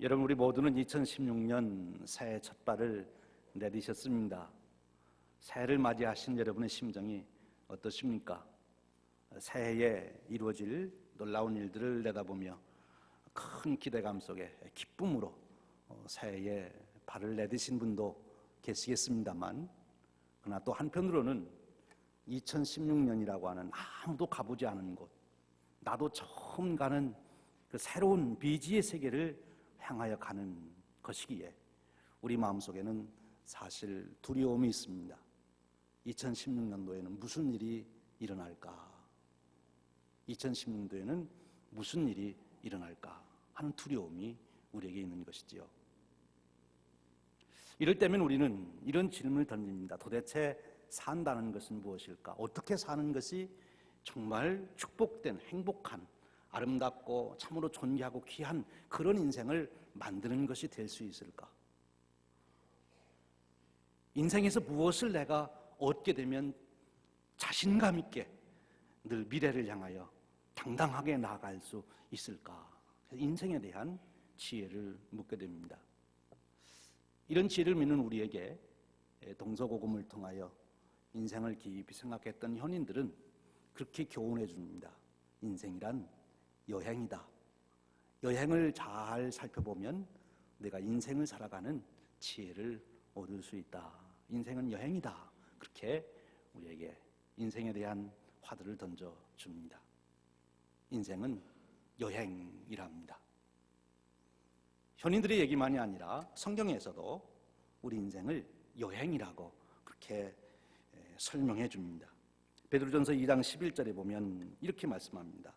여러분, 우리 모두는 2016년 새해 첫 발을 내디셨습니다. 새해를 맞이하신 여러분의 심정이 어떠십니까? 새해에 이루어질 놀라운 일들을 내다보며 큰 기대감 속에 기쁨으로 새해에 발을 내디신 분도 계시겠습니다만, 그러나 또 한편으로는 2016년이라고 하는 아무도 가보지 않은 곳, 나도 처음 가는 그 새로운 비지의 세계를 향하여 가는 것이기에 우리 마음속에는 사실 두려움이 있습니다. 2016년도에는 무슨 일이 일어날까? 2016년도에는 무슨 일이 일어날까 하는 두려움이 우리에게 있는 것이지요. 이럴 때면 우리는 이런 질문을 던집니다. 도대체 산다는 것은 무엇일까? 어떻게 사는 것이 정말 축복된, 행복한, 아름답고 참으로 존귀하고 귀한 그런 인생을 만드는 것이 될 수 있을까? 인생에서 무엇을 내가 얻게 되면 자신감 있게 늘 미래를 향하여 당당하게 나아갈 수 있을까? 인생에 대한 지혜를 묻게 됩니다. 이런 지혜를 믿는 우리에게 동서고금을 통하여 인생을 깊이 생각했던 현인들은 그렇게 교훈해 줍니다. 인생이란 여행이다. 여행을 잘 살펴보면 내가 인생을 살아가는 지혜를 얻을 수 있다. 인생은 여행이다. 그렇게 우리에게 인생에 대한 화두를 던져줍니다. 인생은 여행이랍니다. 현인들의 얘기만이 아니라 성경에서도 우리 인생을 여행이라고 그렇게 설명해 줍니다. 베드로전서 2장 11절에 보면 이렇게 말씀합니다.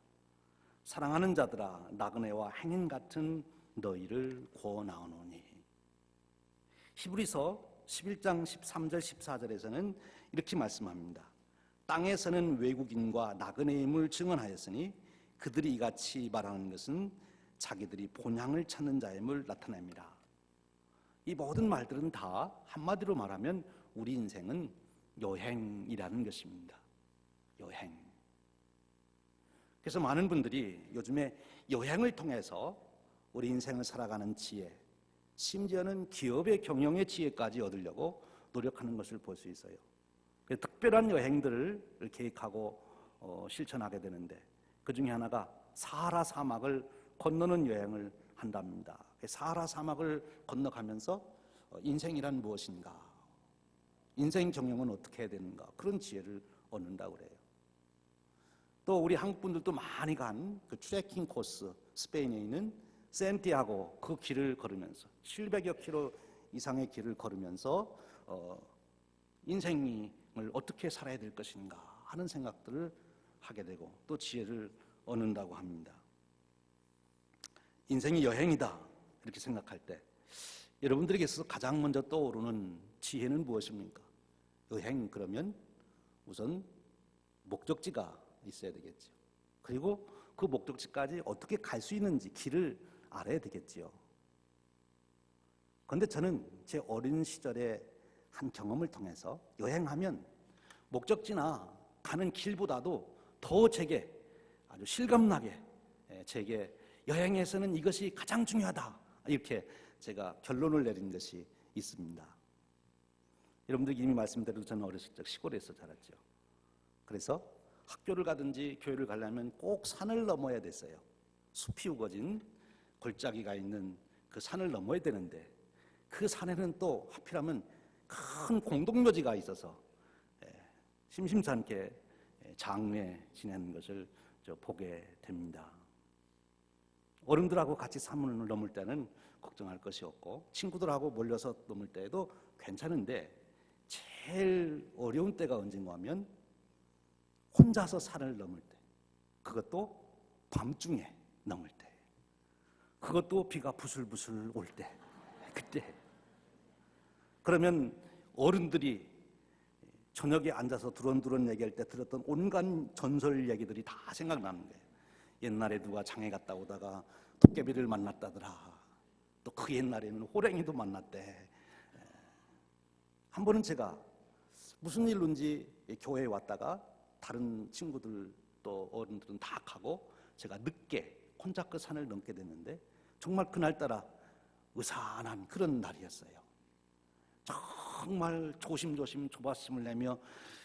사랑하는 자들아, 나그네와 행인 같은 너희를 권하오노니. 히브리서 11장 13절 14절에서는 이렇게 말씀합니다. 땅에서는 외국인과 나그네임을 증언하였으니 그들이 이같이 말하는 것은 자기들이 본향을 찾는 자임을 나타냅니다. 이 모든 말들은 다 한마디로 말하면 우리 인생은 여행이라는 것입니다. 여행. 그래서 많은 분들이 요즘에 여행을 통해서 우리 인생을 살아가는 지혜, 심지어는 기업의 경영의 지혜까지 얻으려고 노력하는 것을 볼 수 있어요. 특별한 여행들을 계획하고 실천하게 되는데 그 중에 하나가 사하라 사막을 건너는 여행을 한답니다. 사하라 사막을 건너가면서 인생이란 무엇인가, 인생 경영은 어떻게 해야 되는가, 그런 지혜를 얻는다고 그래요. 또 우리 한국 분들도 많이 간 그 트레킹 코스, 스페인에 있는 산티아고 그 길을 걸으면서 700여 킬로 이상의 길을 걸으면서 인생을 어떻게 살아야 될 것인가 하는 생각들을 하게 되고 또 지혜를 얻는다고 합니다. 인생이 여행이다 이렇게 생각할 때 여러분들에게 있어서 가장 먼저 떠오르는 지혜는 무엇입니까? 여행 그러면 우선 목적지가 있어야 되겠죠. 그리고 그 목적지까지 어떻게 갈 수 있는지 길을 알아야 되겠지요. 그런데 저는 제 어린 시절의 한 경험을 통해서 여행하면 목적지나 가는 길보다도 더 제게 아주 실감나게 제게 여행에서는 이것이 가장 중요하다 이렇게 제가 결론을 내린 것이 있습니다. 여러분들이 이미 말씀드린 저는 어렸을 적 시골에서 자랐죠. 그래서 학교를 가든지 교회를 가려면 꼭 산을 넘어야 됐어요. 숲이 우거진 골짜기가 있는 그 산을 넘어야 되는데 그 산에는 또 하필이면 큰 공동묘지가 있어서 심심찮게 장례 지내는 것을 보게 됩니다. 어른들하고 같이 산을 넘을 때는 걱정할 것이 없고 친구들하고 몰려서 넘을 때에도 괜찮은데 제일 어려운 때가 언젠가 하면 혼자서 산을 넘을 때, 그것도 밤중에 넘을 때, 그것도 비가 부슬부슬 올 때, 그때. 그러면 어른들이 저녁에 앉아서 두런두런 얘기할 때 들었던 온갖 전설 얘기들이 다 생각나는 거예요. 옛날에 누가 장에 갔다 오다가 도깨비를 만났다더라. 또 그 옛날에는 호랭이도 만났대. 한 번은 제가 무슨 일로인지 교회에 왔다가 다른 친구들 또 어른들은 다 가고 제가 늦게 혼자 그 산을 넘게 됐는데 정말 그날따라 의산한 그런 날이었어요. 정말 조심조심 조바심을 내며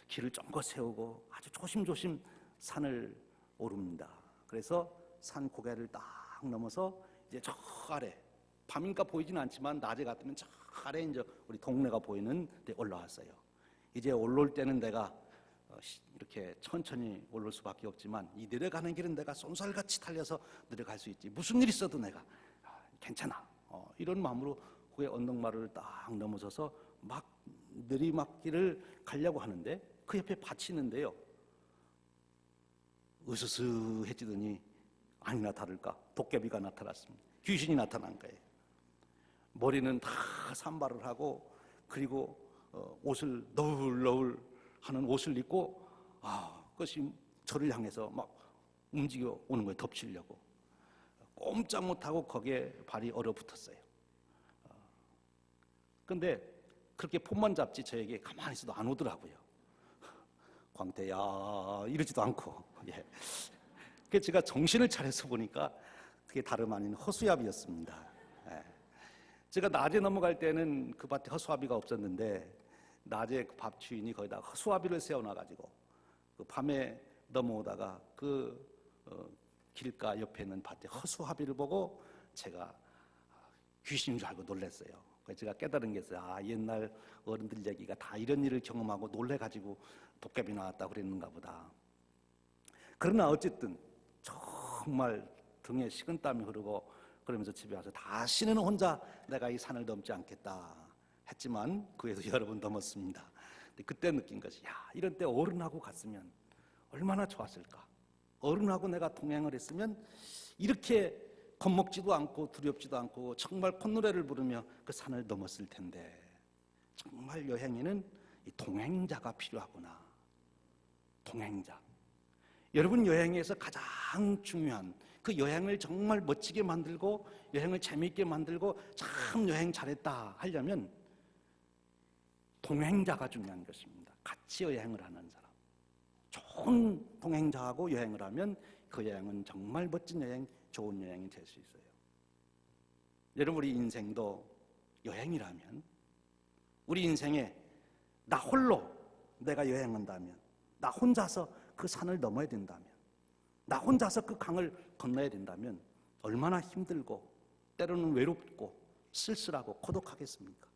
길을 쫑긋 세우고 아주 조심조심 산을 오릅니다. 그래서 산 고개를 딱 넘어서 이제 저 아래, 밤이니까 보이지는 않지만 낮에 같으면 저 아래 이제 우리 동네가 보이는 데 올라왔어요. 이제 올라올 때는 내가 이렇게 천천히 올라올 수밖에 없지만 이 내려가는 길은 내가 쏜살같이 달려서 내려갈 수 있지. 무슨 일 있어도 내가 괜찮아. 이런 마음으로 후에 언덕마루를 딱 넘어서서 막 내리막길을 가려고 하는데 그 옆에 밭이 있는데요. 으스스해지더니 아니나 다를까 도깨비가 나타났습니다. 귀신이 나타난 거예요. 머리는 다 산발을 하고 그리고 옷을 너울너울 하는 옷을 입고 그것이 저를 향해서 막 움직여 오는 거예요. 덮치려고. 꼼짝 못하고 거기에 발이 얼어붙었어요. 근데 그렇게 폰만 잡지 저에게 가만히 있어도 안 오더라고요. 광태야 이러지도 않고. 예. 그래서 제가 정신을 차려서 보니까 그게 다름 아닌 허수아비였습니다. 예. 제가 낮에 넘어갈 때는 그 밭에 허수아비가 없었는데 낮에 그 밥 주인이 거기다 허수아비를 세워놔가지고 그 밤에 넘어오다가 그 길가 옆에 있는 밭에 허수아비를 보고 제가 귀신인 줄 알고 놀랐어요. 그래서 제가 깨달은 게 있어요. 옛날 어른들 얘기가 다 이런 일을 경험하고 놀래가지고 도깨비 나왔다고 그랬는가 보다. 그러나 어쨌든 정말 등에 식은땀이 흐르고 그러면서 집에 와서 다시는 혼자 내가 이 산을 넘지 않겠다 했지만 그에도 여러 번 넘었습니다. 근데 그때 느낀 것이 이런 때 어른하고 갔으면 얼마나 좋았을까. 어른하고 내가 동행을 했으면 이렇게 겁먹지도 않고 두렵지도 않고 정말 콧노래를 부르며 그 산을 넘었을 텐데 정말 여행에는 이 동행자가 필요하구나. 동행자. 여러분 여행에서 가장 중요한 그 여행을 정말 멋지게 만들고 여행을 재미있게 만들고 참 여행 잘했다 하려면 동행자가 중요한 것입니다. 같이 여행을 하는 사람. 좋은 동행자하고 여행을 하면 그 여행은 정말 멋진 여행, 좋은 여행이 될 수 있어요. 여러분 우리 인생도 여행이라면 우리 인생에 나 홀로 내가 여행한다면 나 혼자서 그 산을 넘어야 된다면 나 혼자서 그 강을 건너야 된다면 얼마나 힘들고 때로는 외롭고 쓸쓸하고 고독하겠습니까?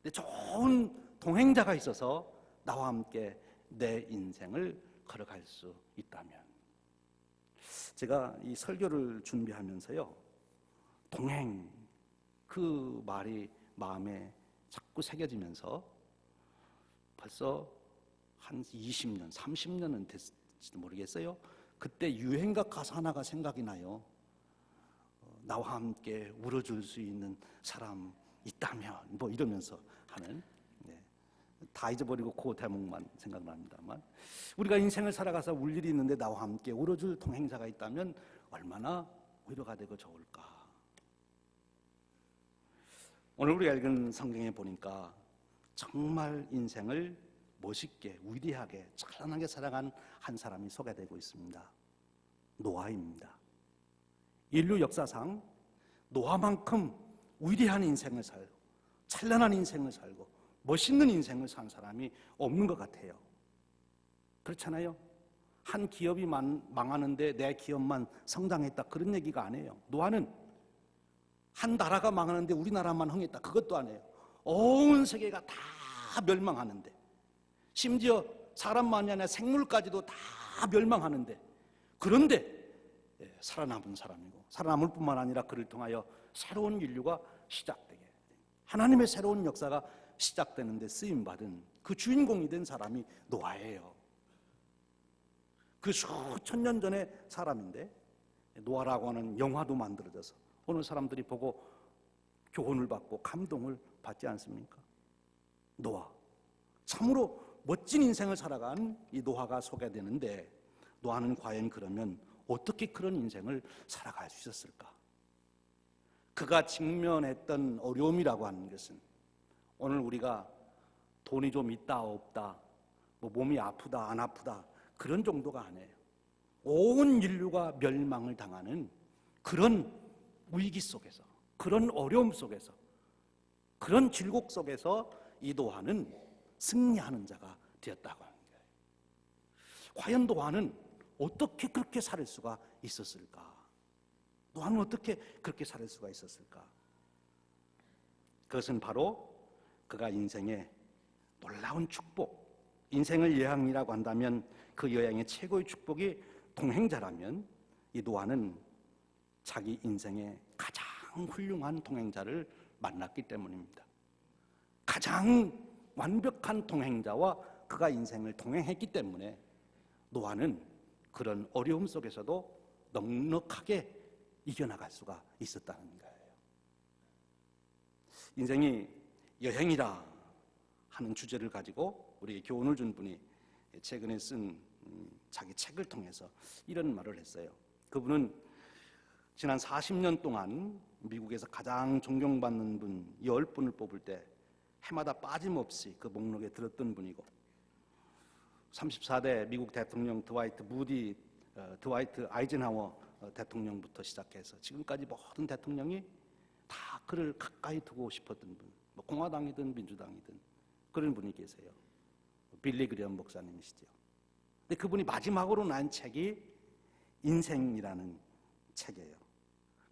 근데 좋은 동행자가 있어서 나와 함께 내 인생을 걸어갈 수 있다면 제가 이 설교를 준비하면서요 동행 그 말이 마음에 자꾸 새겨지면서 벌써 한 20년, 30년은 됐을지도 모르겠어요. 그때 유행가 가사 하나가 생각이 나요. 나와 함께 울어줄 수 있는 사람 있다면 뭐 이러면서 하는 다 잊어버리고 그 대목만 생각납니다만 우리가 인생을 살아가서 울 일이 있는데 나와 함께 울어줄 동행자가 있다면 얼마나 위로가 되고 좋을까. 오늘 우리가 읽은 성경에 보니까 정말 인생을 멋있게 위대하게 찬란하게 살아간 한 사람이 소개되고 있습니다. 노아입니다. 인류 역사상 노아만큼 위대한 인생을 살고 찬란한 인생을 살고 멋있는 인생을 산 사람이 없는 것 같아요. 그렇잖아요. 한 기업이 망하는데 내 기업만 성장했다 그런 얘기가 아니에요. 노아는 한 나라가 망하는데 우리나라만 흥했다 그것도 아니에요. 온 세계가 다 멸망하는데 심지어 사람만이 아니라 생물까지도 다 멸망하는데 그런데 살아남은 사람이고 살아남을 뿐만 아니라 그를 통하여 새로운 인류가 시작되게 하나님의 새로운 역사가 시작되는데 쓰임받은 그 주인공이 된 사람이 노아예요. 그 수천 년 전의 사람인데 노아라고 하는 영화도 만들어져서 오늘 사람들이 보고 교훈을 받고 감동을 받지 않습니까? 노아 참으로 멋진 인생을 살아간 이 노아가 소개되는데 노아는 과연 그러면 어떻게 그런 인생을 살아갈 수 있었을까? 그가 직면했던 어려움이라고 하는 것은 오늘 우리가 돈이 좀 있다 없다 뭐 몸이 아프다 안 아프다 그런 정도가 아니에요. 온 인류가 멸망을 당하는 그런 위기 속에서 그런 어려움 속에서, 그런 질곡 속에서 이 노아는 승리하는 자가 되었다고 하는 거예요. 과연 노아는 어떻게 그렇게 살 수가 있었을까? 노아는 어떻게 그렇게 살 수가 있었을까? 그것은 바로 그가 인생의 놀라운 축복, 인생을 여행이라고 한다면 그 여행의 최고의 축복이 동행자라면 이 노아는 자기 인생의 가장 훌륭한 동행자를 만났기 때문입니다. 가장 완벽한 동행자와 그가 인생을 동행했기 때문에 노아는 그런 어려움 속에서도 넉넉하게 이겨나갈 수가 있었다는 거예요. 인생이 여행이라 하는 주제를 가지고 우리에게 교훈을 준 분이 최근에 쓴 자기 책을 통해서 이런 말을 했어요. 그분은 지난 40년 동안 미국에서 가장 존경받는 분 10분을 뽑을 때 해마다 빠짐없이 그 목록에 들었던 분이고, 34대 미국 대통령 드와이트 아이젠하워 대통령부터 시작해서 지금까지 모든 대통령이 다 그를 가까이 두고 싶었던 분, 뭐 공화당이든 민주당이든 그런 분이 계세요. 빌리 그레엄 목사님이시죠. 근데 그분이 마지막으로 난 책이 인생이라는 책이에요.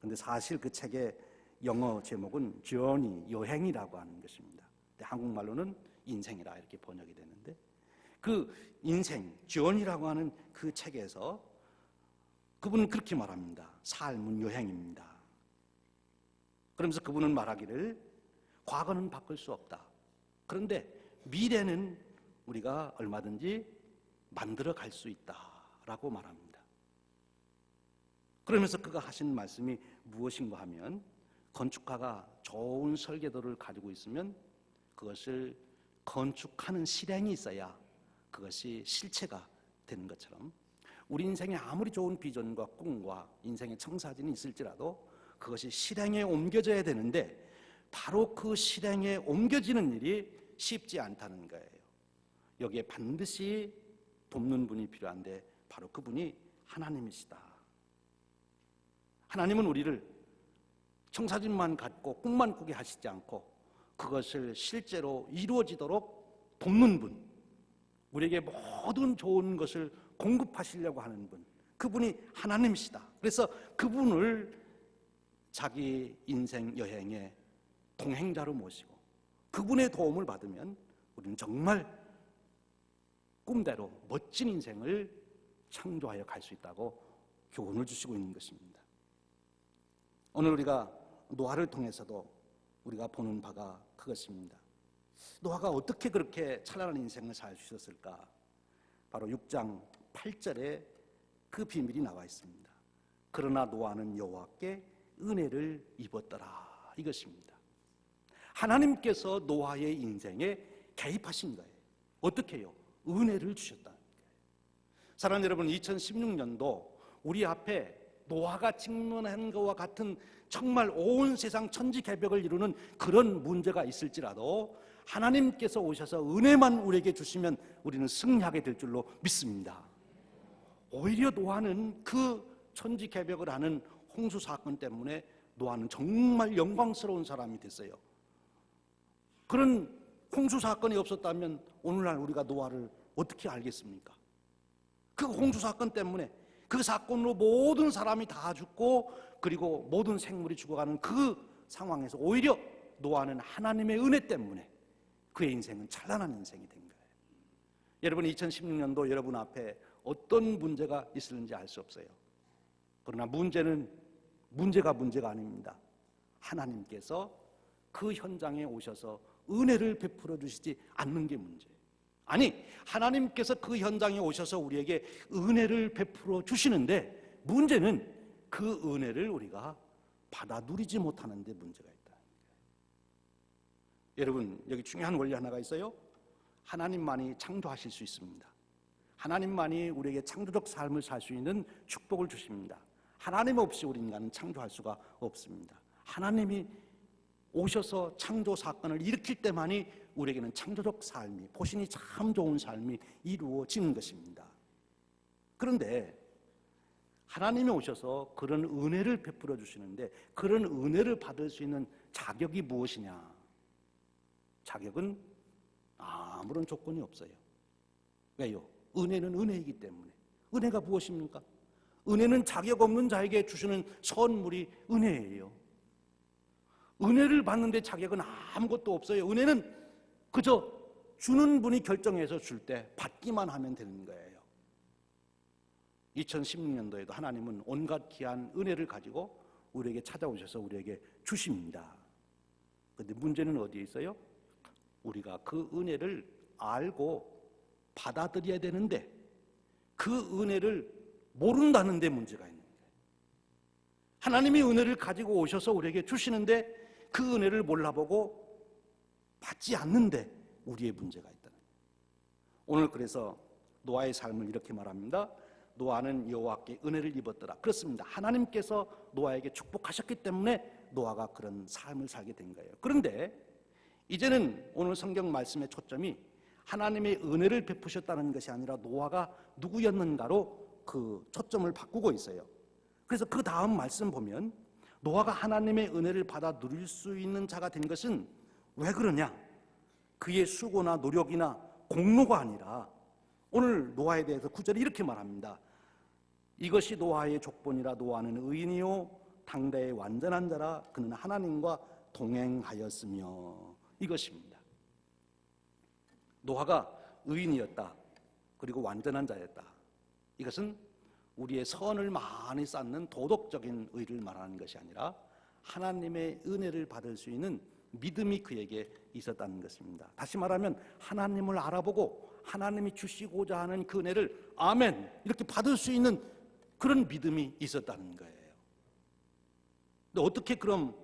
근데 사실 그 책의 영어 제목은 journey, 여행이라고 하는 것입니다. 근데 한국말로는 인생이라 이렇게 번역이 되는데, 그 인생, journey라고 하는 그 책에서 그분은 그렇게 말합니다. 삶은 여행입니다. 그러면서 그분은 말하기를 과거는 바꿀 수 없다. 그런데 미래는 우리가 얼마든지 만들어 갈 수 있다라고 말합니다. 그러면서 그가 하신 말씀이 무엇인가 하면, 건축가가 좋은 설계도를 가지고 있으면 그것을 건축하는 실행이 있어야 그것이 실체가 되는 것처럼, 우리 인생에 아무리 좋은 비전과 꿈과 인생의 청사진이 있을지라도 그것이 실행에 옮겨져야 되는데 바로 그 실행에 옮겨지는 일이 쉽지 않다는 거예요. 여기에 반드시 돕는 분이 필요한데 바로 그분이 하나님이시다. 하나님은 우리를 청사진만 갖고 꿈만 꾸게 하시지 않고 그것을 실제로 이루어지도록 돕는 분, 우리에게 모든 좋은 것을 공급하시려고 하는 분, 그분이 하나님이시다. 그래서 그분을 자기 인생 여행의 동행자로 모시고 그분의 도움을 받으면 우리는 정말 꿈대로 멋진 인생을 창조하여 갈 수 있다고 교훈을 주시고 있는 것입니다. 오늘 우리가 노아를 통해서도 우리가 보는 바가 그것입니다. 노아가 어떻게 그렇게 찬란한 인생을 살 수 있었을까? 바로 6장 8절에 그 비밀이 나와 있습니다. 그러나 노아는 여호와께 은혜를 입었더라, 이것입니다. 하나님께서 노아의 인생에 개입하신 거예요. 어떻게 해요? 은혜를 주셨다는 거예요. 사랑하는 여러분, 2016년도 우리 앞에 노아가 직면한 것과 같은 정말 온 세상 천지개벽을 이루는 그런 문제가 있을지라도 하나님께서 오셔서 은혜만 우리에게 주시면 우리는 승리하게 될 줄로 믿습니다. 오히려 노아는 그 천지개벽을 하는 홍수 사건 때문에 노아는 정말 영광스러운 사람이 됐어요. 그런 홍수 사건이 없었다면 오늘날 우리가 노아를 어떻게 알겠습니까? 그 홍수 사건 때문에, 그 사건으로 모든 사람이 다 죽고 그리고 모든 생물이 죽어가는 그 상황에서 오히려 노아는 하나님의 은혜 때문에 그의 인생은 찬란한 인생이 된 거예요. 여러분, 2016년도 여러분 앞에 어떤 문제가 있을는지 알 수 없어요. 그러나 문제가 아닙니다. 하나님께서 그 현장에 오셔서 은혜를 베풀어 주시지 않는 게 문제예요. 아니, 하나님께서 그 현장에 오셔서 우리에게 은혜를 베풀어 주시는데 문제는 그 은혜를 우리가 받아 누리지 못하는 데 문제가 있다. 여러분, 여기 중요한 원리 하나가 있어요. 하나님만이 창조하실 수 있습니다. 하나님만이 우리에게 창조적 삶을 살 수 있는 축복을 주십니다. 하나님 없이 우리 인간은 창조할 수가 없습니다. 하나님이 오셔서 창조 사건을 일으킬 때만이 우리에게는 창조적 삶이, 보신이 참 좋은 삶이 이루어지는 것입니다. 그런데 하나님이 오셔서 그런 은혜를 베풀어 주시는데 그런 은혜를 받을 수 있는 자격이 무엇이냐? 자격은 아무런 조건이 없어요. 왜요? 은혜는 은혜이기 때문에. 은혜가 무엇입니까? 은혜는 자격 없는 자에게 주시는 선물이 은혜예요. 은혜를 받는데 자격은 아무것도 없어요. 은혜는 그저 주는 분이 결정해서 줄 때 받기만 하면 되는 거예요. 2016년도에도 하나님은 온갖 귀한 은혜를 가지고 우리에게 찾아오셔서 우리에게 주십니다. 그런데 문제는 어디에 있어요? 우리가 그 은혜를 알고 받아들여야 되는데 그 은혜를 모른다는 데 문제가 있는 거예요. 하나님이 은혜를 가지고 오셔서 우리에게 주시는데 그 은혜를 몰라보고 받지 않는데 우리의 문제가 있다는 거예요. 오늘 그래서 노아의 삶을 이렇게 말합니다. 노아는 여호와께 은혜를 입었더라. 그렇습니다. 하나님께서 노아에게 축복하셨기 때문에 노아가 그런 삶을 살게 된 거예요. 그런데 이제는 오늘 성경 말씀의 초점이 하나님의 은혜를 베푸셨다는 것이 아니라 노아가 누구였는가로 그 초점을 바꾸고 있어요. 그래서 그 다음 말씀 보면 노아가 하나님의 은혜를 받아 누릴 수 있는 자가 된 것은 왜 그러냐? 그의 수고나 노력이나 공로가 아니라 오늘 노아에 대해서 9절에 이렇게 말합니다. 이것이 노아의 족본이라. 노아는 의인이요 당대의 완전한 자라. 그는 하나님과 동행하였으며. 이것입니다. 노아가 의인이었다. 그리고 완전한 자였다. 이것은 우리의 선을 많이 쌓는 도덕적인 의를 말하는 것이 아니라 하나님의 은혜를 받을 수 있는 믿음이 그에게 있었다는 것입니다. 다시 말하면 하나님을 알아보고 하나님이 주시고자 하는 그 은혜를 아멘 이렇게 받을 수 있는 그런 믿음이 있었다는 거예요. 근데 어떻게 그럼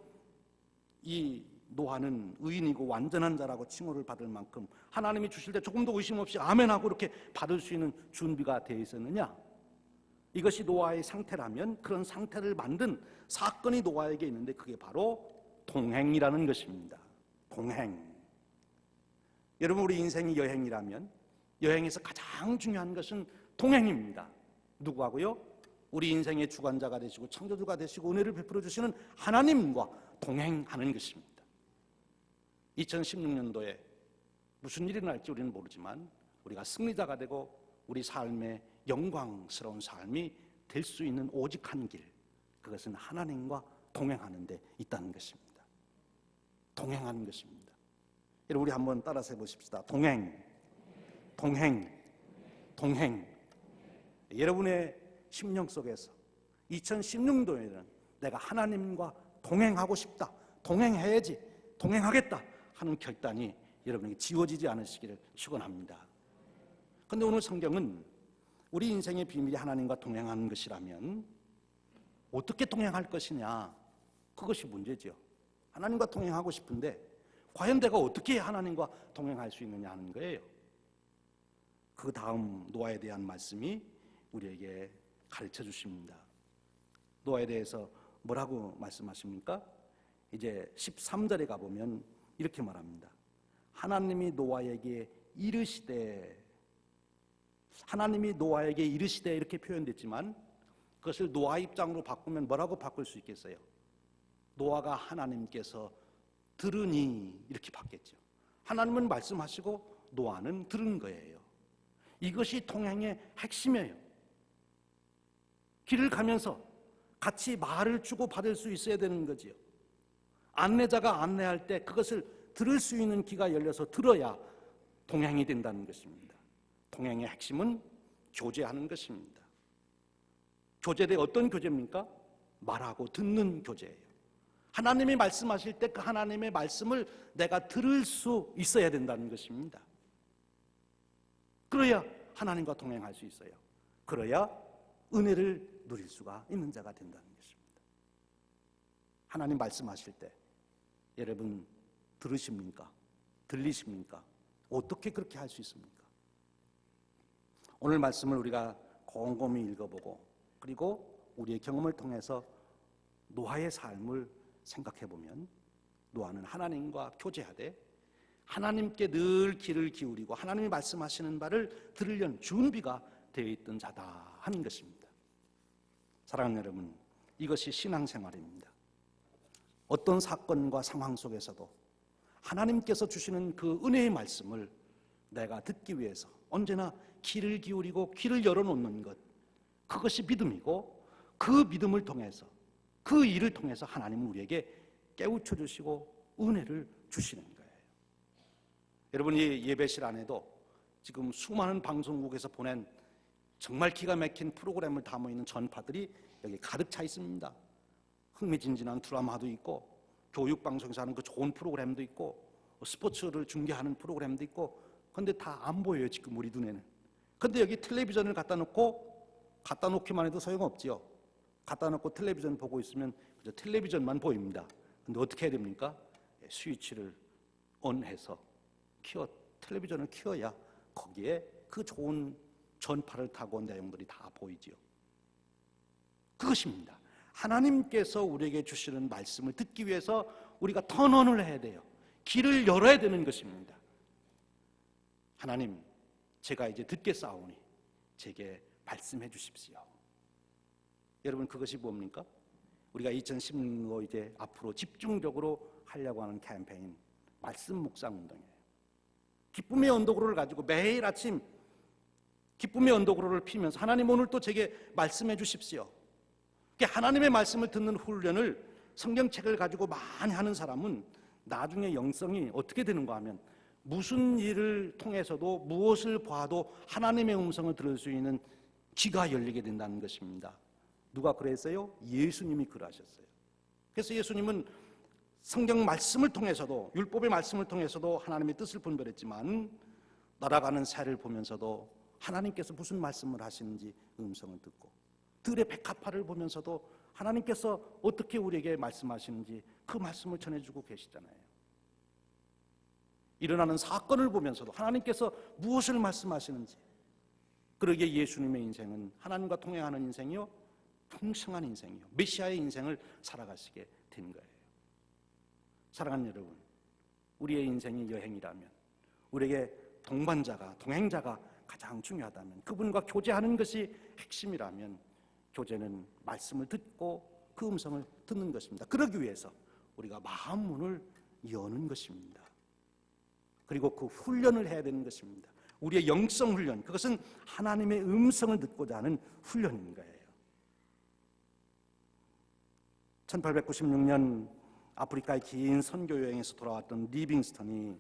이 노아는 의인이고 완전한 자라고 칭호를 받을 만큼 하나님이 주실 때 조금도 의심 없이 아멘하고 이렇게 받을 수 있는 준비가 되어 있었느냐? 이것이 노아의 상태라면 그런 상태를 만든 사건이 노아에게 있는데 그게 바로 동행이라는 것입니다. 동행. 여러분, 우리 인생이 여행이라면 여행에서 가장 중요한 것은 동행입니다. 누구하고요? 우리 인생의 주관자가 되시고 창조주가 되시고 은혜를 베풀어 주시는 하나님과 동행하는 것입니다. 2016년도에 무슨 일이 날지 우리는 모르지만 우리가 승리자가 되고 우리 삶의 영광스러운 삶이 될 수 있는 오직 한 길, 그것은 하나님과 동행하는 데 있다는 것입니다. 동행하는 것입니다. 여러분, 우리 한번 따라서 해보십시다. 동행, 동행, 동행. 여러분의 심령 속에서 2016년도에는 내가 하나님과 동행하고 싶다, 동행해야지, 동행하겠다 하는 결단이 여러분에게 지워지지 않으시기를 축원합니다. 그런데 오늘 성경은 우리 인생의 비밀이 하나님과 동행하는 것이라면 어떻게 동행할 것이냐, 그것이 문제죠. 하나님과 동행하고 싶은데 과연 내가 어떻게 하나님과 동행할 수 있느냐 하는 거예요. 그 다음 노아에 대한 말씀이 우리에게 가르쳐 주십니다. 노아에 대해서 뭐라고 말씀하십니까? 이제 13절에 가보면 이렇게 말합니다. 하나님이 노아에게 이르시되, 하나님이 노아에게 이르시되 이렇게 표현됐지만 그것을 노아 입장으로 바꾸면 뭐라고 바꿀 수 있겠어요? 노아가 하나님께서 들으니 이렇게 바뀌었죠. 하나님은 말씀하시고 노아는 들은 거예요. 이것이 동행의 핵심이에요. 길을 가면서 같이 말을 주고받을 수 있어야 되는 거지요. 안내자가 안내할 때 그것을 들을 수 있는 귀가 열려서 들어야 동행이 된다는 것입니다. 동행의 핵심은 교제하는 것입니다. 교제대 어떤 교제입니까? 말하고 듣는 교제예요. 하나님이 말씀하실 때 그 하나님의 말씀을 내가 들을 수 있어야 된다는 것입니다. 그래야 하나님과 동행할 수 있어요. 그래야 은혜를 누릴 수가 있는 자가 된다는 것입니다. 하나님 말씀하실 때 여러분 들으십니까? 들리십니까? 어떻게 그렇게 할 수 있습니까? 오늘 말씀을 우리가 곰곰이 읽어보고 그리고 우리의 경험을 통해서 노아의 삶을 생각해보면 노아는 하나님과 교제하되 하나님께 늘 귀를 기울이고 하나님이 말씀하시는 바를 들으려는 준비가 되어 있던 자다 하는 것입니다. 사랑하는 여러분, 이것이 신앙생활입니다. 어떤 사건과 상황 속에서도 하나님께서 주시는 그 은혜의 말씀을 내가 듣기 위해서 언제나 귀를 기울이고 귀를 열어놓는 것, 그것이 믿음이고, 그 믿음을 통해서, 그 일을 통해서 하나님은 우리에게 깨우쳐 주시고 은혜를 주시는 거예요. 여러분, 이 예배실 안에도 지금 수많은 방송국에서 보낸 정말 기가 막힌 프로그램을 담고 있는 전파들이 여기 가득 차 있습니다. 흥미진진한 드라마도 있고, 교육방송에서 하는 그 좋은 프로그램도 있고, 스포츠를 중계하는 프로그램도 있고, 근데 다 안 보여요, 지금 우리 눈에는. 근데 여기 텔레비전을 갖다 놓기만 해도 소용없지요. 갖다 놓고 텔레비전 보고 있으면 그저 텔레비전만 보입니다. 근데 어떻게 해야 됩니까? 스위치를 온해서 텔레비전을 켜야 거기에 그 좋은 전파를 타고 온 내용들이 다 보이지요. 그것입니다. 하나님께서 우리에게 주시는 말씀을 듣기 위해서 우리가 턴온을 해야 돼요. 길을 열어야 되는 것입니다. 하나님, 제가 이제 듣겠사오니 제게 말씀해 주십시오. 여러분, 그것이 뭡니까? 우리가 2016년 이제 앞으로 집중적으로 하려고 하는 캠페인, 말씀 묵상 운동이에요. 기쁨의 언덕으로를 가지고 매일 아침 기쁨의 언덕으로를 피면서 하나님, 오늘 또 제게 말씀해 주십시오. 하나님의 말씀을 듣는 훈련을 성경책을 가지고 많이 하는 사람은 나중에 영성이 어떻게 되는가 하면 무슨 일을 통해서도 무엇을 봐도 하나님의 음성을 들을 수 있는 귀가 열리게 된다는 것입니다. 누가 그랬어요? 예수님이 그러하셨어요. 그래서 예수님은 성경 말씀을 통해서도, 율법의 말씀을 통해서도 하나님의 뜻을 분별했지만, 날아가는 새를 보면서도 하나님께서 무슨 말씀을 하시는지 음성을 듣고, 들의 백합화를 보면서도 하나님께서 어떻게 우리에게 말씀하시는지 그 말씀을 전해주고 계시잖아요. 일어나는 사건을 보면서도 하나님께서 무엇을 말씀하시는지. 그러기에 예수님의 인생은 하나님과 통행하는 인생이요, 풍성한 인생이요, 메시아의 인생을 살아가시게 된 거예요. 사랑하는 여러분, 우리의 인생이 여행이라면, 우리에게 동반자가, 동행자가 가장 중요하다면, 그분과 교제하는 것이 핵심이라면, 교제는 말씀을 듣고 그 음성을 듣는 것입니다. 그러기 위해서 우리가 마음 문을 여는 것입니다. 그리고 그 훈련을 해야 되는 것입니다. 우리의 영성 훈련, 그것은 하나님의 음성을 듣고자 하는 훈련인 거예요. 1896년 아프리카의 긴 선교 여행에서 돌아왔던 리빙스턴이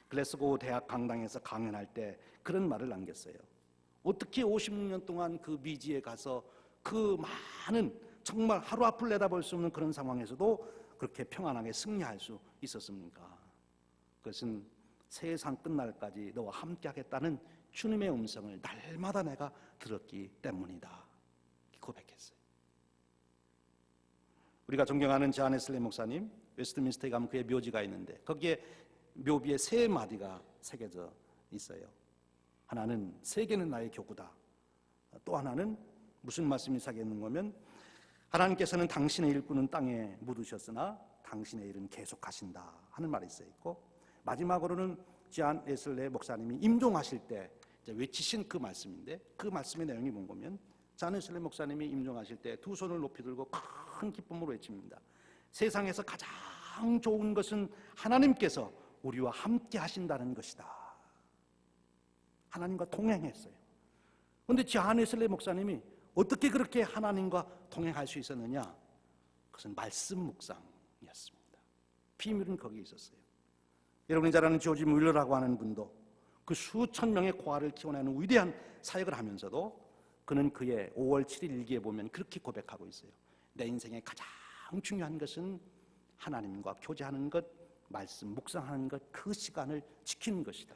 글래스고 대학 강당에서 강연할 때 그런 말을 남겼어요. 어떻게 56년 동안 그 미지에 가서 그 많은, 정말 하루 앞을 내다볼 수 없는 그런 상황에서도 그렇게 평안하게 승리할 수 있었습니까? 그것은 세상 끝날까지 너와 함께 하겠다는 주님의 음성을 날마다 내가 들었기 때문이다, 고백했어요. 우리가 존경하는 존 웨슬리 목사님, 웨스트민스터에 가면 그의 묘지가 있는데 거기에 묘비에 3마디가 새겨져 있어요. 하나는 세계는 나의 교구다. 또 하나는 무슨 말씀이 새겨 있는 거면, 하나님께서는 당신의 일꾼은 땅에 묻으셨으나 당신의 일은 계속하신다 하는 말이 있어 있고, 마지막으로는 존 웨슬리 목사님이 임종하실 때 외치신 그 말씀인데, 그 말씀의 내용이 뭔가면, 존 웨슬리 목사님이 임종하실 때 두 손을 높이 들고 큰 기쁨으로 외칩니다. 세상에서 가장 좋은 것은 하나님께서 우리와 함께 하신다는 것이다. 하나님과 동행했어요. 그런데 존 웨슬리 목사님이 어떻게 그렇게 하나님과 동행할 수 있었느냐? 그것은 말씀 묵상이었습니다. 비밀은 거기에 있었어요. 여러분이 잘 아는 조지 뮬러라고 하는 분도 그 수천 명의 고아를 키워내는 위대한 사역을 하면서도 그는 그의 5월 7일 일기에 보면 그렇게 고백하고 있어요. 내 인생의 가장 중요한 것은 하나님과 교제하는 것, 말씀 묵상하는 것, 그 시간을 지키는 것이다.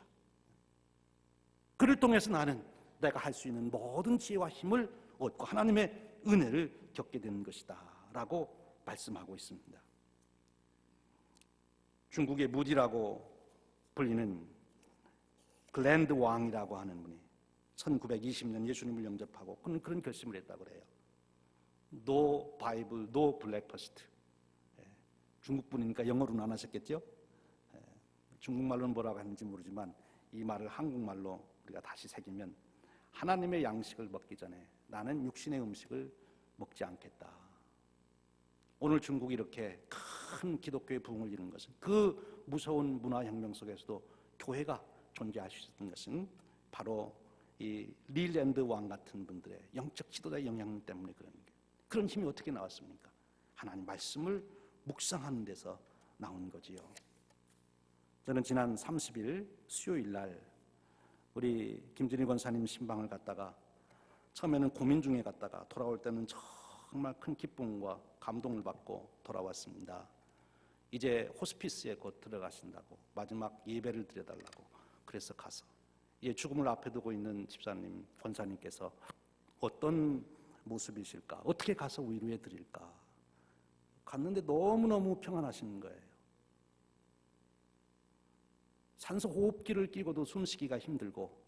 그를 통해서 나는 내가 할 수 있는 모든 지혜와 힘을 얻고 하나님의 은혜를 겪게 되는 것이다 라고 말씀하고 있습니다. 중국의 무디라고 불리는 글랜드 왕이라고 하는 분이 1920년 예수님을 영접하고 그런 결심을 했다고 그래요. No Bible, no breakfast. 중국 분이니까 영어로는 안 하셨겠죠? 중국말로는 뭐라고 하는지 모르지만 이 말을 한국말로 우리가 다시 새기면, 하나님의 양식을 먹기 전에 나는 육신의 음식을 먹지 않겠다. 오늘 중국이 이렇게 큰 기독교의 부흥을 이룬 것은 그 무서운 문화혁명 속에서도 교회가 존재할 수 있었던 것은 바로 이 릴랜드 왕 같은 분들의 영적 지도자의 영향력 때문에 그런 거예요. 그런 힘이 어떻게 나왔습니까? 하나님 말씀을 묵상하는 데서 나온 거지요. 저는 지난 30일 수요일 날 우리 김준희 권사님 신방을 갔다가 처음에는 고민 중에 갔다가 돌아올 때는 정말 큰 기쁨과 감동을 받고 돌아왔습니다. 이제 호스피스에 곧 들어가신다고 마지막 예배를 드려달라고 그래서 가서 죽음을 앞에 두고 있는 집사님, 권사님께서 어떤 모습이실까? 어떻게 가서 위로해 드릴까? 갔는데 너무너무 평안하신 거예요. 산소 호흡기를 끼고도 숨쉬기가 힘들고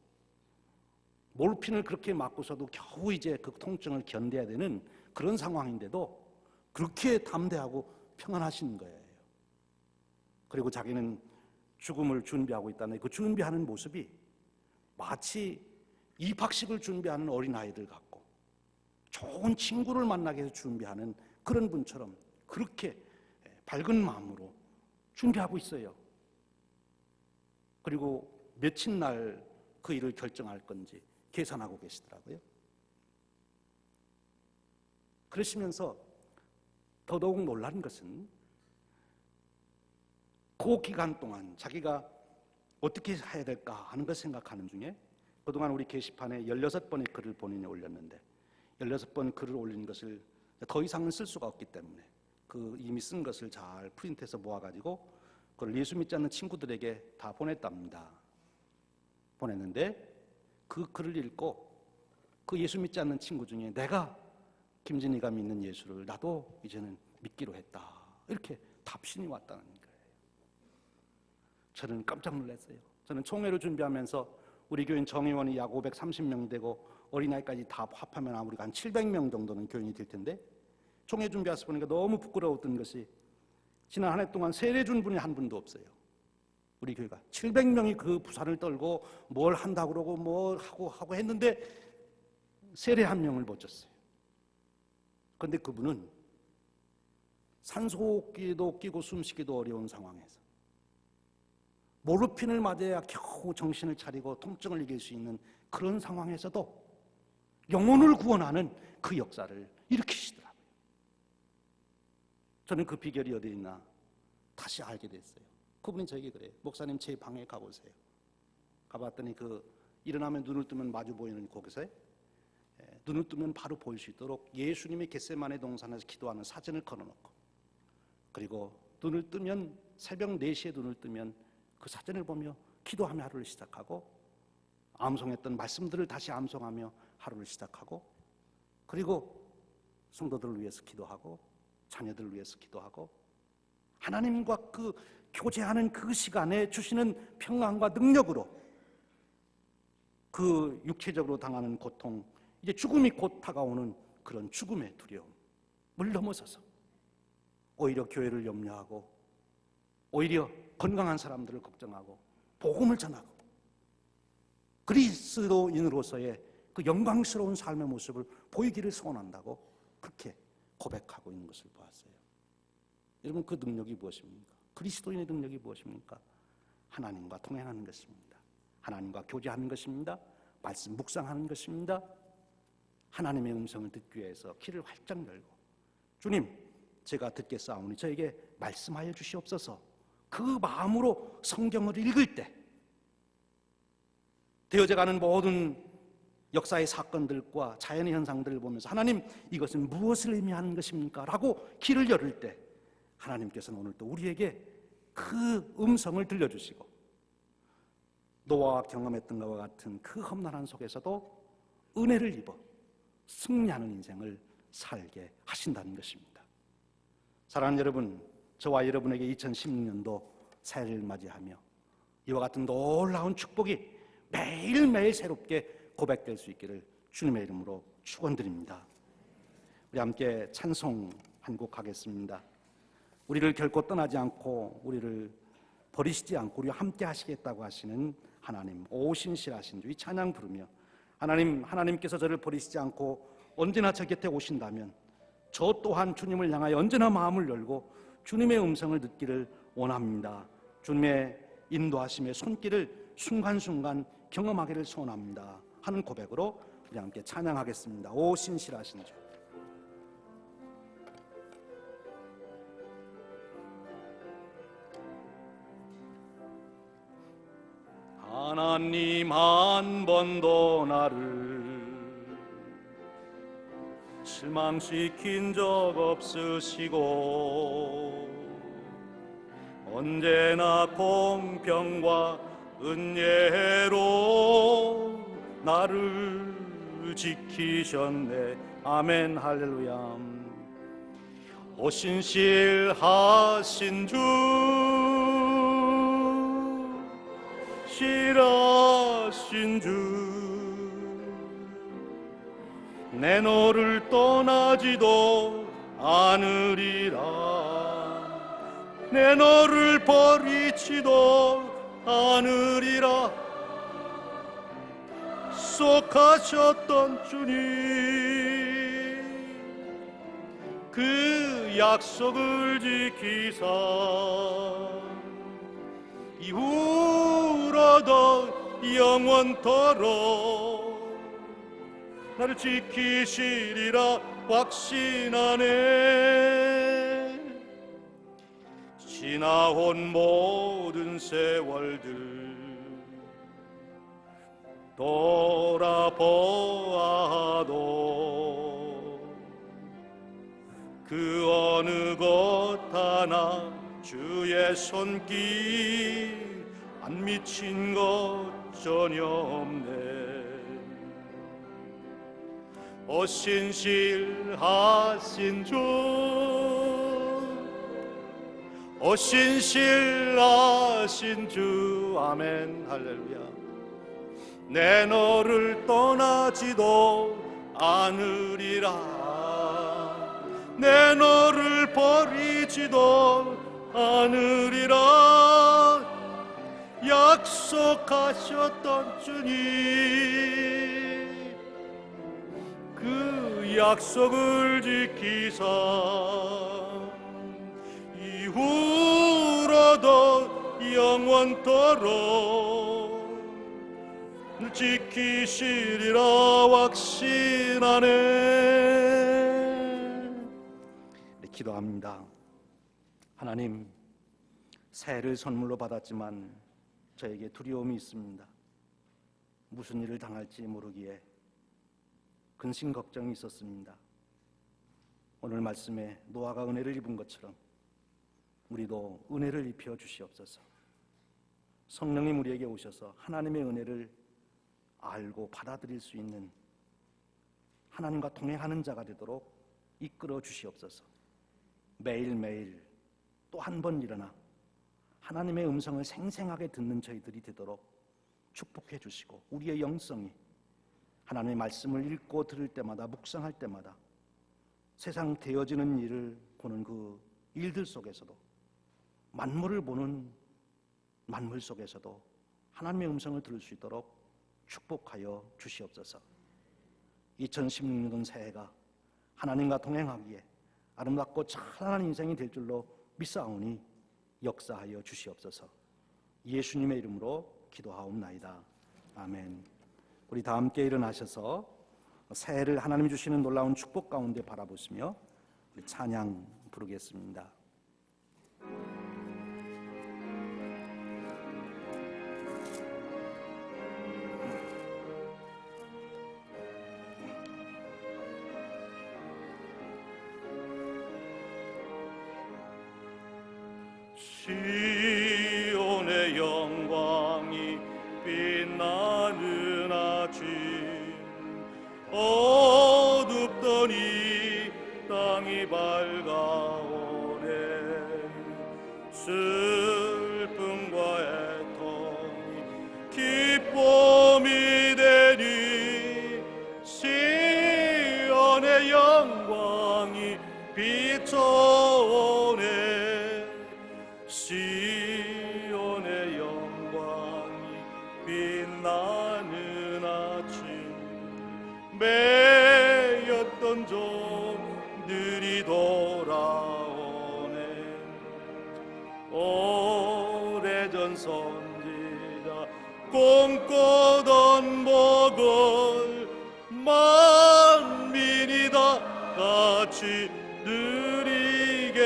몰핀을 그렇게 맞고서도 겨우 이제 그 통증을 견뎌야 되는 그런 상황인데도 그렇게 담대하고 평안하신 거예요. 그리고 자기는 죽음을 준비하고 있다는 그 준비하는 모습이 마치 입학식을 준비하는 어린아이들 같고 좋은 친구를 만나기 위해서 준비하는 그런 분처럼 그렇게 밝은 마음으로 준비하고 있어요. 그리고 며칠 날 그 일을 결정할 건지 계산하고 계시더라고요. 그러시면서 더더욱 놀란 것은 그 기간 동안 자기가 어떻게 해야 될까 하는 걸 생각하는 중에 그동안 우리 게시판에 16번의 글을 본인이 올렸는데 16번 글을 올린 것을 더 이상은 쓸 수가 없기 때문에 그 이미 쓴 것을 잘 프린트해서 모아가지고 그걸 예수 믿지 않는 친구들에게 다 보냈답니다. 보냈는데 그 글을 읽고 그 예수 믿지 않는 친구 중에 내가 김진희가 믿는 예수를 나도 이제는 믿기로 했다. 이렇게 답신이 왔다는 거예요. 저는 깜짝 놀랐어요. 저는 총회를 준비하면서 우리 교인 정회원이 약 530명이 되고 어린아이까지 다 합하면 아무리 한 700명 정도는 교인이 될 텐데 총회 준비해서 보니까 너무 부끄러웠던 것이 지난 한 해 동안 세례 준 분이 한 분도 없어요. 우리 교회가 700명이 그 부산을 떨고 뭘 한다고 그러고 뭘 하고 했는데 세례 한 명을 못 줬어요. 그런데 그분은 산소호흡기도 끼고 숨쉬기도 어려운 상황에서 모르핀을 맞아야 겨우 정신을 차리고 통증을 이길 수 있는 그런 상황에서도 영혼을 구원하는 그 역사를 일으키시더라고요. 저는 그 비결이 어디에 있나 다시 알게 됐어요. 그분이 저에게 그래요. 목사님 제 방에 가보세요. 가봤더니 그 일어나면 눈을 뜨면 마주 보이는 곳에 눈을 뜨면 바로 보일 수 있도록 예수님이 겟세마네 동산에서 기도하는 사진을 걸어놓고 그리고 눈을 뜨면 새벽 4시에 눈을 뜨면 그 사진을 보며 기도하며 하루를 시작하고 암송했던 말씀들을 다시 암송하며 하루를 시작하고 그리고 성도들을 위해서 기도하고 자녀들을 위해서 기도하고 하나님과 그 교제하는 그 시간에 주시는 평안과 능력으로 그 육체적으로 당하는 고통, 이제 죽음이 곧 다가오는 그런 죽음의 두려움을 넘어서서 오히려 교회를 염려하고 오히려 건강한 사람들을 걱정하고 복음을 전하고 그리스도인으로서의 그 영광스러운 삶의 모습을 보이기를 소원한다고 그렇게 고백하고 있는 것을 보았어요. 여러분 그 능력이 무엇입니까? 그리스도인의 능력이 무엇입니까? 하나님과 동행하는 것입니다. 하나님과 교제하는 것입니다. 말씀 묵상하는 것입니다. 하나님의 음성을 듣기 위해서 귀를 활짝 열고 주님 제가 듣겠사오니 저에게 말씀하여 주시옵소서. 그 마음으로 성경을 읽을 때 되어져가는 모든 역사의 사건들과 자연의 현상들을 보면서 하나님 이것은 무엇을 의미하는 것입니까? 라고 귀를 열을 때 하나님께서는 오늘 또 우리에게 그 음성을 들려주시고 노아가 경험했던 것과 같은 그 험난한 속에서도 은혜를 입어 승리하는 인생을 살게 하신다는 것입니다. 사랑하는 여러분, 저와 여러분에게 2016년도 새해를 맞이하며 이와 같은 놀라운 축복이 매일매일 새롭게 고백될 수 있기를 주님의 이름으로 축원드립니다. 우리 함께 찬송 한 곡 하겠습니다. 우리를 결코 떠나지 않고 우리를 버리시지 않고 우리와 함께 하시겠다고 하시는 하나님, 오신실하신 주, 이 찬양 부르며 하나님께서 저를 버리시지 않고 언제나 저 곁에 오신다면 저 또한 주님을 향하여 언제나 마음을 열고 주님의 음성을 듣기를 원합니다. 주님의 인도하심의 손길을 순간순간 경험하기를 소원합니다 하는 고백으로 우리 함께 찬양하겠습니다. 오 신실하신 주. 하나님 한 번도 나를 실망시킨 적 없으시고 언제나 공평과 은혜로 나를 지키셨네. 아멘 할렐루야. 오 신실하신 주, 실하신 주, 내 너를 떠나지도 않으리라. 내 너를 버리지도 않으리라. 약속하셨던 주님, 그 약속을 지키사 이후로도 영원토록 나를 지키시리라 확신하네. 지나온 모든 세월들 돌아보아도 그 어느 것 하나 주의 손길 안 미친 것 전혀 없네. 오 신실하신 주, 오 신실하신 주, 아멘 할렐루야. 내 너를 떠나지도 않으리라. 내 너를 버리지도 않으리라. 약속하셨던 주님, 그 약속을 지키사 이후로도 영원토록 지키시리라 확신하네. 네, 기도합니다. 하나님, 새해를 선물로 받았지만 저에게 두려움이 있습니다. 무슨 일을 당할지 모르기에 근심 걱정이 있었습니다. 오늘 말씀에 노아가 은혜를 입은 것처럼 우리도 은혜를 입혀 주시옵소서. 성령님 우리에게 오셔서 하나님의 은혜를 알고 받아들일 수 있는 하나님과 동행하는 자가 되도록 이끌어 주시옵소서. 매일매일 또 한 번 일어나 하나님의 음성을 생생하게 듣는 저희들이 되도록 축복해 주시고, 우리의 영성이 하나님의 말씀을 읽고 들을 때마다, 묵상할 때마다 세상 되어지는 일을 보는 그 일들 속에서도, 만물을 보는 만물 속에서도 하나님의 음성을 들을 수 있도록 축복하여 주시옵소서. 2016년 새해가 하나님과 동행하기에 아름답고 찬란한 인생이 될 줄로 믿사오니 역사하여 주시옵소서. 예수님의 이름으로 기도하옵나이다. 아멘. 우리 다 함께 일어나셔서 새해를 하나님이 주시는 놀라운 축복 가운데 바라보시며 우리 찬양 부르겠습니다. 시온의 영광이 빛나는 아침, 어둡더니 땅이 밝아오네. 슬픔과 애통이 기쁨이 되니 시온의 영광이 비춰오네. 시온의 영광이 빛나는 아침, 매였던 종들이 오래전 선지자 꿈꾸던 복을 만민이 다 같이 누리겠네.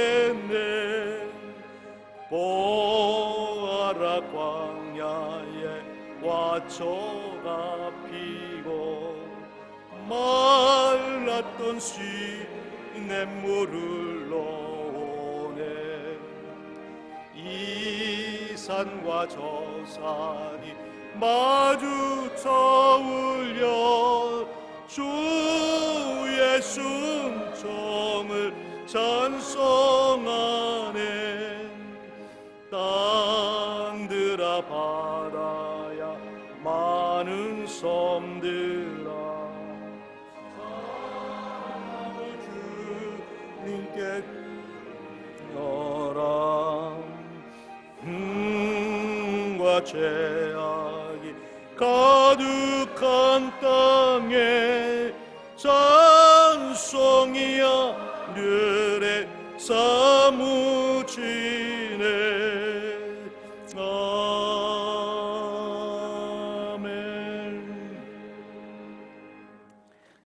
보아라 광야에 화초가 피고 말랐던 시냇물을 놓네. 이 산과 저 산이 마주쳐 울려 주의 순종을 찬송하네. 땅들아 바다야 많은 섬들아 주님께 너라. 과 죄악이 가득한 땅에 찬송이야 늘에 사무치네.